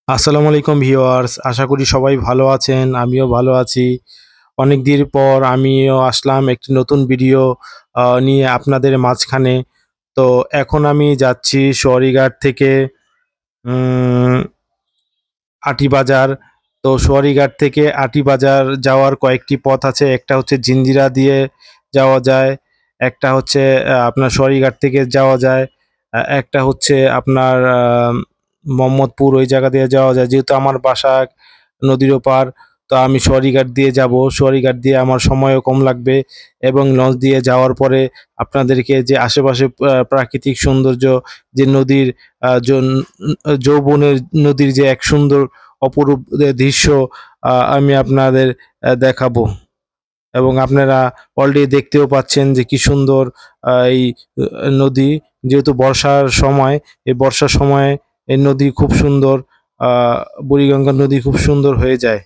আসসালামু আলাইকুম ভিউয়ার্স, আশা করি সবাই ভালো আছেন। আমিও ভালো আছি। অনেক দিন পর আমিও আসলাম একটি নতুন ভিডিও নিয়ে আপনাদের মাঝখানে। তো এখন আমি যাচ্ছি সোয়ারিঘাট থেকে উম, আটিবাজার। তো সোয়ারিঘাট থেকে আটিবাজার যাওয়ার কয়েকটি পথ আছে। একটা হচ্ছে জিঞ্জিরা দিয়ে যাওয়া যায়, একটা হচ্ছে আপনার সোয়ারিঘাট থেকে যাওয়া যায়, একটা হচ্ছে আপনার মোহাম্মদপুর ওই জায়গা দিয়ে যাওয়া যায়। যেহেতু আমার বাসা নদীর ওপার, তো আমি সোয়ারিঘাট দিয়ে যাব। সোয়ারিঘাট দিয়ে আমার সময়ও কম লাগবে এবং লঞ্চ দিয়ে যাওয়ার পরে আপনাদেরকে যে আশেপাশে প্রাকৃতিক সৌন্দর্য, যে নদীর যৌবনের নদীর যে এক সুন্দর অপরূপ দৃশ্য আমি আপনাদের দেখাবো। এবং আপনারা অলরেডি দেখতেও পাচ্ছেন যে কি সুন্দর এই নদী। যেহেতু বর্ষার সময়, এই বর্ষার সময় এই নদী খুব সুন্দর, বুড়িগঙ্গা নদী খুব সুন্দর হয়ে যায়।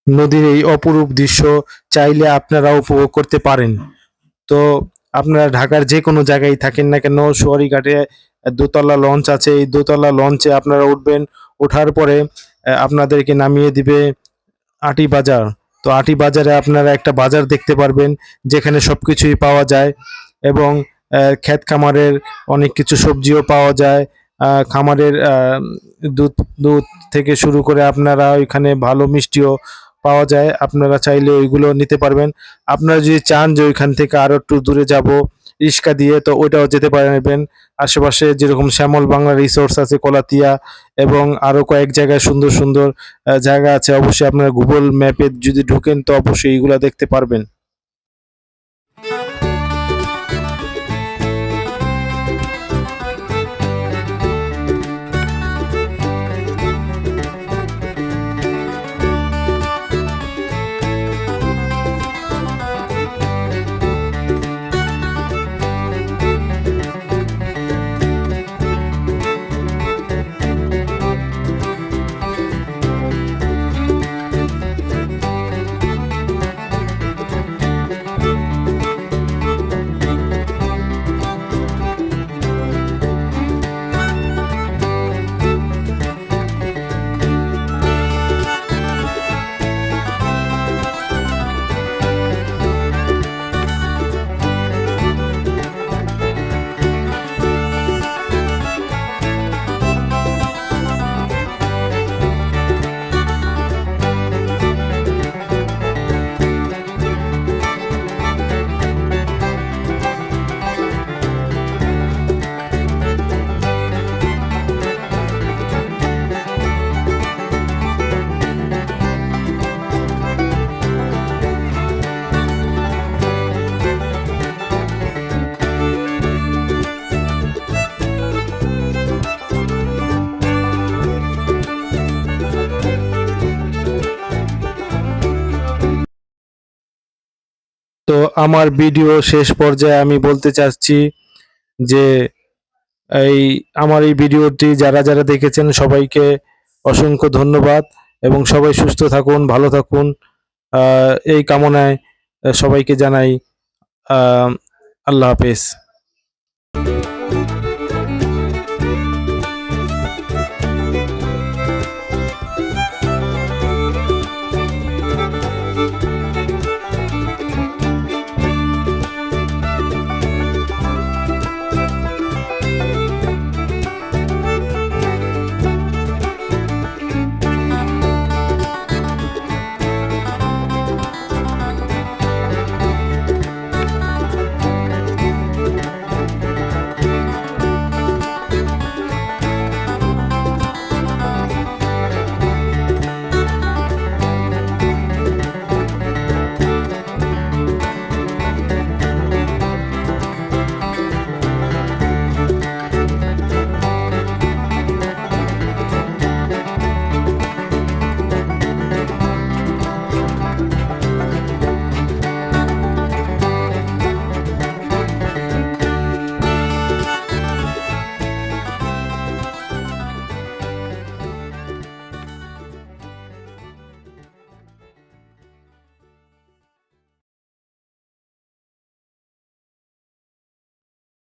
নদীর এই অপরূপ দৃশ্য চাইলে আপনারাও উপভোগ করতে পারেন। তো আপনারা ঢাকার যে কোনো জায়গায় থাকেন না কেন, সোয়ারিঘাটে দোতলা লঞ্চ আছে। এই দোতলা লঞ্চে আপনারা উঠবেন। ওঠার পরে আপনাদেরকে নামিয়ে দিবে আটিবাজার। তো আটিবাজারে আপনারা একটা বাজার দেখতে পারবেন, যেখানে সবকিছুই পাওয়া যায় এবং ক্ষেত খামারের অনেক কিছু সবজিও পাওয়া যায়। খামারের দুধ দুধ থেকে শুরু করে আপনারা ওইখানে ভালো মিষ্টিও পাওয়া যায়। আপনারা চাইলে ওইগুলো নিতে পারবেন। আপনারা যদি চান যে ওইখান থেকে আরো একটু দূরে যাব রিক্সা দিয়ে, তো ওইটাও যেতে পারবেন। আশেপাশে যেরকম শ্যামল বাংলা রিসোর্স আছে, কলাতিয়া এবং আরো কয়েক জায়গায় সুন্দর সুন্দর জায়গা আছে। অবশ্যই আপনারা গুগল ম্যাপে যদি ঢোকেন তো অবশ্যই এইগুলা দেখতে পারবেন। তো আমার ভিডিও শেষ পর্যায়ে আমি বলতে চাচ্ছি যে এই আমার এই ভিডিওটি যারা যারা দেখেছেন সবাইকে অসংখ্য ধন্যবাদ এবং সবাই সুস্থ থাকুন, ভালো থাকুন, এই কামনায় সবাইকে জানাই আল্লাহ হাফেজ।